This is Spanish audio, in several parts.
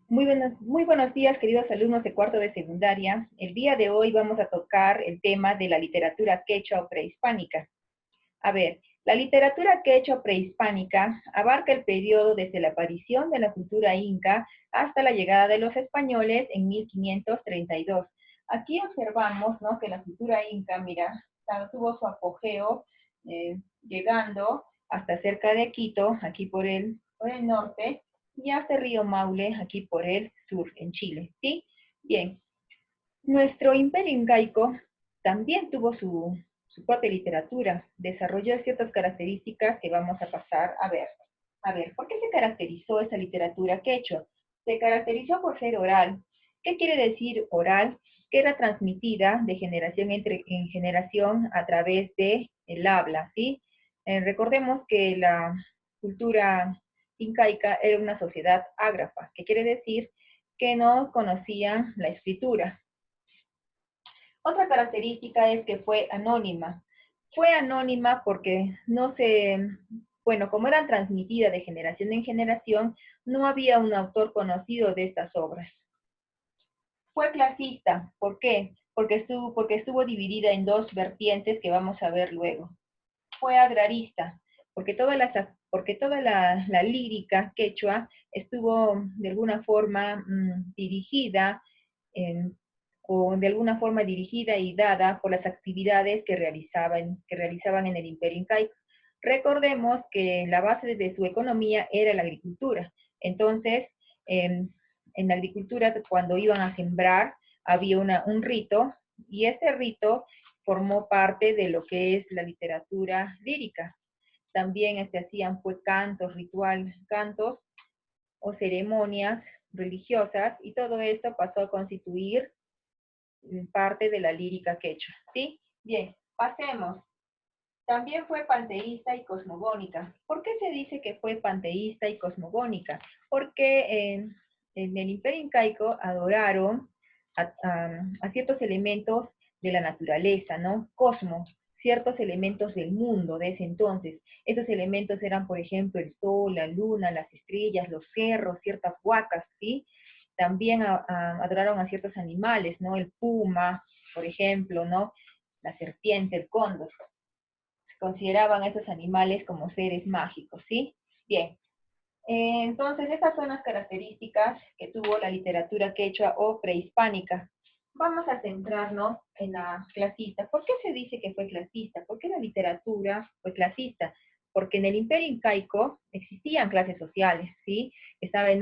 Muy buenos días, queridos alumnos de cuarto de secundaria. El día de hoy vamos a tocar el tema de la literatura quechua o prehispánica. A ver, la literatura quechua prehispánica abarca el periodo desde la aparición de la cultura inca hasta la llegada de los españoles en 1532. Aquí observamos, ¿no?, que la cultura inca, mira, tuvo su apogeo llegando hasta cerca de Quito, aquí por el norte, y hasta Río Maule, aquí por el sur, en Chile, ¿sí? Bien, nuestro imperio incaico también tuvo su propia literatura, desarrolló ciertas características que vamos a pasar a ver. A ver, ¿por qué se caracterizó esa literatura quechua? Se caracterizó por ser oral. ¿Qué quiere decir oral? Que era transmitida de generación en generación a través de el habla, ¿sí? Recordemos que la cultura incaica era una sociedad ágrafa, que quiere decir que no conocían la escritura. Otra característica es que fue anónima. Fue anónima porque bueno, como eran transmitidas de generación en generación, no había un autor conocido de estas obras. Fue clasista. ¿Por qué? Porque estuvo dividida en dos vertientes que vamos a ver luego. Fue agrarista, porque toda la lírica quechua estuvo de alguna forma dirigida en, o de alguna forma dirigida y dada por las actividades que realizaban en el Imperio Incaico. Recordemos que la base de su economía era la agricultura. Entonces, en la agricultura, cuando iban a sembrar, había un rito, y ese rito formó parte de lo que es la literatura lírica. También se hacían pues cantos o ceremonias religiosas, y todo esto pasó a constituir parte de la lírica quechua, ¿sí? Bien, pasemos. También fue panteísta y cosmogónica. ¿Por qué se dice que fue panteísta y cosmogónica? Porque en el Imperio Incaico adoraron a ciertos elementos de la naturaleza, ¿no? Cosmos, ciertos elementos del mundo de ese entonces. Esos elementos eran, por ejemplo, el sol, la luna, las estrellas, los cerros, ciertas huacas, ¿sí? También adoraron a ciertos animales, ¿no? El puma, por ejemplo, ¿no? La serpiente, el cóndor. Consideraban a esos animales como seres mágicos, ¿sí? Bien, entonces estas son las características que tuvo la literatura quechua o prehispánica. Vamos a centrarnos en la clasista. ¿Por qué se dice que fue clasista? ¿Por qué la literatura fue clasista? Porque en el Imperio Incaico existían clases sociales, ¿sí? Estaba en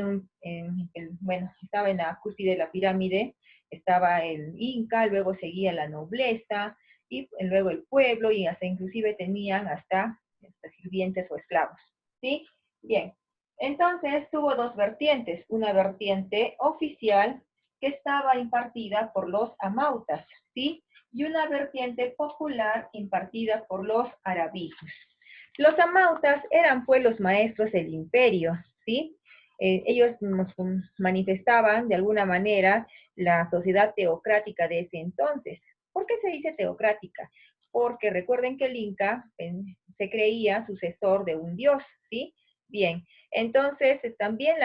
la cúspide de la pirámide, estaba el Inca, luego seguía la nobleza, y luego el pueblo, y hasta inclusive tenían hasta sirvientes o esclavos, ¿sí? Bien, entonces tuvo dos vertientes, una vertiente oficial que estaba impartida por los amautas, ¿sí? Y una vertiente popular impartida por los arabijos. Los amautas eran pues los maestros del imperio, ¿sí? Ellos nos manifestaban de alguna manera la sociedad teocrática de ese entonces. ¿Por qué se dice teocrática? Porque recuerden que el Inca se creía sucesor de un dios, ¿sí? Bien, entonces también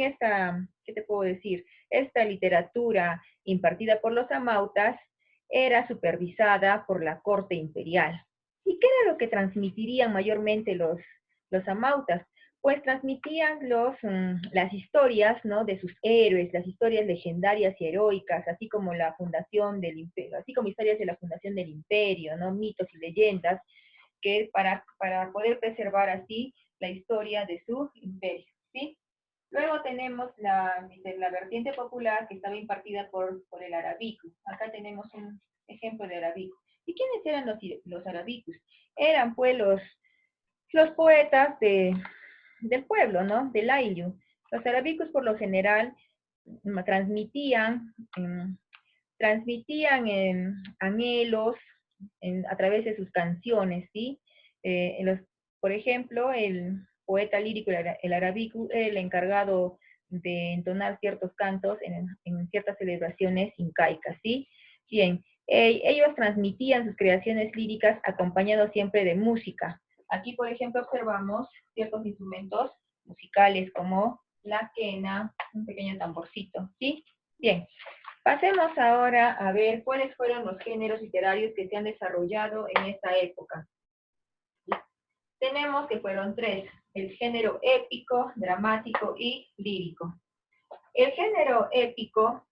esta, ¿qué te puedo decir? Esta literatura impartida por los amautas era supervisada por la corte imperial. ¿Y qué era lo que transmitirían mayormente los amautas? Pues transmitían las historias, ¿no?, de sus héroes, las historias legendarias y heroicas, así como la fundación del imperio, así como historias de la fundación del imperio, ¿no?, mitos y leyendas, que para poder preservar así la historia de su imperio, ¿sí? Luego tenemos la vertiente popular, que estaba impartida por el arabico. Acá tenemos un ejemplo de arabico. ¿Y quiénes eran los arabicos? Eran pues los poetas del pueblo, ¿no? Del Ayllu. Los arabicos por lo general transmitían, anhelos a través de sus canciones, ¿sí? Por ejemplo, el poeta lírico, el Arabiku, el encargado de entonar ciertos cantos en ciertas celebraciones incaicas, ¿sí? Bien, ellos transmitían sus creaciones líricas acompañados siempre de música. Aquí, por ejemplo, observamos ciertos instrumentos musicales como la quena, un pequeño tamborcito, ¿sí? Bien, pasemos ahora a ver cuáles fueron los géneros literarios que se han desarrollado en esta época. Tenemos que fueron tres: el género épico, dramático y lírico. El género épico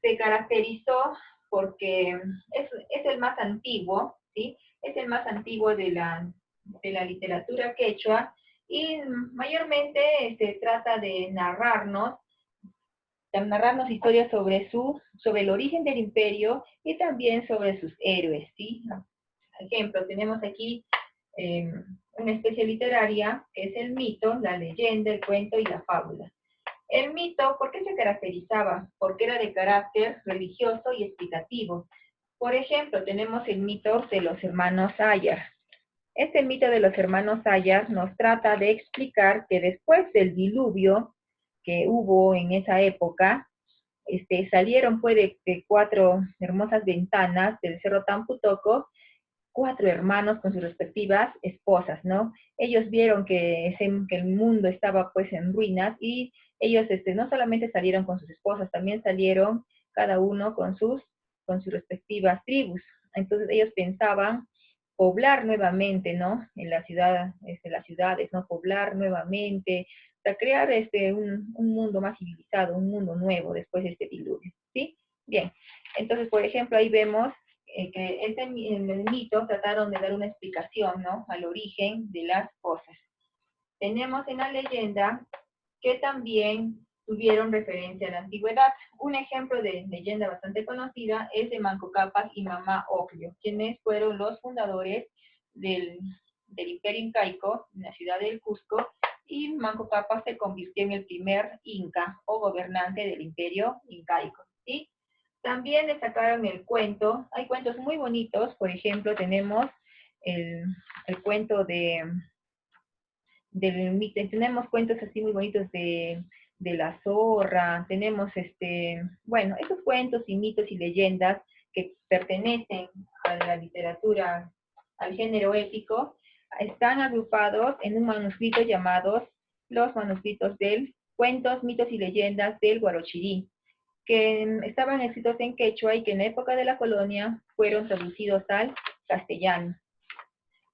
se caracterizó porque es el más antiguo, ¿sí? Es el más antiguo de la literatura quechua y mayormente se trata de narrarnos historias sobre el origen del imperio y también sobre sus héroes, ¿sí? Por ejemplo, tenemos aquí eh, una especie literaria que es el mito, la leyenda, el cuento y la fábula. El mito, ¿por qué se caracterizaba? Porque era de carácter religioso y explicativo. Por ejemplo, tenemos el mito de los hermanos Ayar. Este mito de los hermanos Ayar nos trata de explicar que después del diluvio que hubo en esa época, salieron pues de 4 hermosas ventanas del Cerro Tamputoco 4 hermanos con sus respectivas esposas, ¿no? Ellos vieron que el mundo estaba pues en ruinas y ellos no solamente salieron con sus esposas, también salieron cada uno con sus respectivas tribus. Entonces ellos pensaban poblar nuevamente, ¿no? En la ciudad, las ciudades, ¿no? Poblar nuevamente, para crear un mundo más civilizado, un mundo nuevo después de este diluvio, ¿sí? Bien, entonces, por ejemplo, ahí vemos que en el mito trataron de dar una explicación, ¿no? Al origen de las cosas. Tenemos en la leyenda que también tuvieron referencia a la antigüedad. Un ejemplo de leyenda bastante conocida es de Manco Cápac y Mama Ocllo, quienes fueron los fundadores del Imperio Incaico en la ciudad del Cusco, y Manco Cápac se convirtió en el primer inca o gobernante del Imperio Incaico, ¿sí? También destacaron el cuento. Hay cuentos muy bonitos. Por ejemplo, tenemos el cuento tenemos cuentos así muy bonitos de la zorra. Tenemos, bueno, esos cuentos y mitos y leyendas que pertenecen a la literatura, al género épico, están agrupados en un manuscrito llamados los manuscritos del Cuentos, Mitos y Leyendas del Guarochirí, que estaban escritos en quechua y que en la época de la colonia fueron traducidos al castellano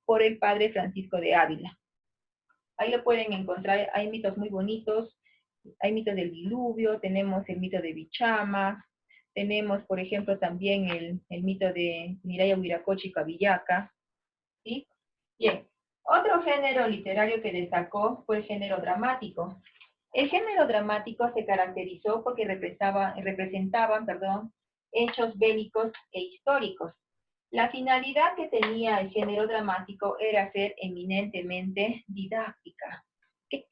por el padre Francisco de Ávila. Ahí lo pueden encontrar. Hay mitos muy bonitos, hay mitos del diluvio, tenemos el mito de Bichama, tenemos, por ejemplo, también el mito de Miraya Huiracocha y Cavillaca, ¿sí? Bien, otro género literario que destacó fue el género dramático. El género dramático se caracterizó porque representaban, hechos bélicos e históricos. La finalidad que tenía el género dramático era ser eminentemente didáctica. ¿Qué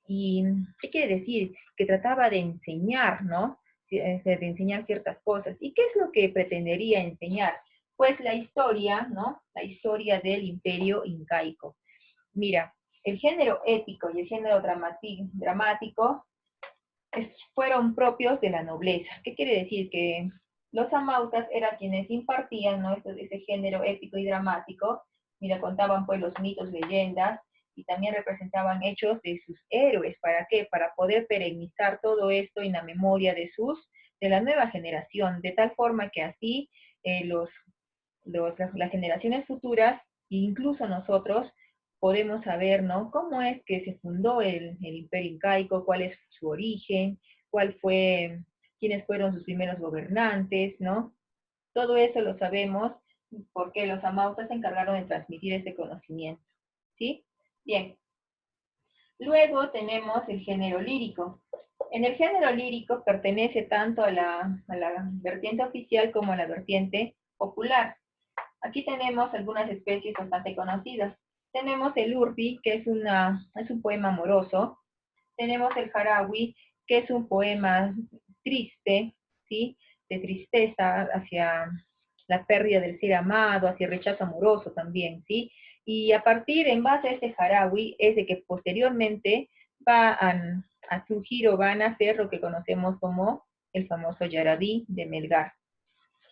quiere decir? Que trataba de enseñar, ¿no? De enseñar ciertas cosas. ¿Y qué es lo que pretendería enseñar? Pues la historia, ¿no? La historia del imperio incaico. Mira, el género épico y el género dramático fueron propios de la nobleza. ¿Qué quiere decir? Que los amautas eran quienes impartían, ¿no? Ese género épico y dramático. Mira, contaban pues los mitos, leyendas, y también representaban hechos de sus héroes. ¿Para qué? Para poder perennizar todo esto en la memoria de la nueva generación, de tal forma que así las generaciones futuras, incluso nosotros, podemos saber, ¿no? Cómo es que se fundó el Imperio Incaico, cuál es su origen, quiénes fueron sus primeros gobernantes, ¿no? Todo eso lo sabemos porque los amautas se encargaron de transmitir ese conocimiento, ¿sí? Bien. Luego tenemos el género lírico. En el género lírico pertenece tanto a la vertiente oficial como a la vertiente popular. Aquí tenemos algunas especies bastante conocidas. Tenemos el urbi, que es un poema amoroso. Tenemos el jarawi, que es un poema triste, ¿sí? De tristeza hacia la pérdida del ser amado, hacia el rechazo amoroso también, ¿sí? Y en base a este jarawi, es de que posteriormente va a surgir o va a nacer lo que conocemos como el famoso Yarabí de Melgar.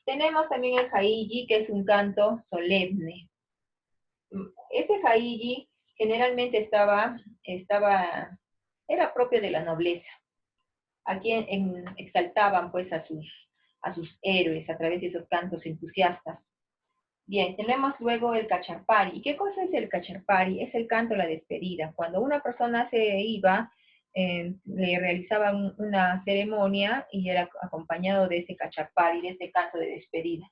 Tenemos también el jaiji, que es un canto solemne. Este jaiji generalmente estaba era propio de la nobleza. Aquí exaltaban pues a sus héroes a través de esos cantos entusiastas. Bien, tenemos luego el cacharpari. ¿Y qué cosa es el cacharpari? Es el canto a la despedida. Cuando una persona se iba, le realizaban una ceremonia y era acompañado de ese cacharpari, de ese canto de despedida.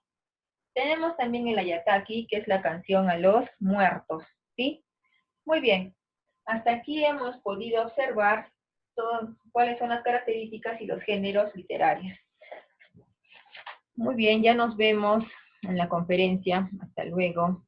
Tenemos también el ayataki, que es la canción a los muertos, ¿sí? Muy bien. Hasta aquí hemos podido observar cuáles son las características y los géneros literarios. Muy bien, ya nos vemos en la conferencia. Hasta luego.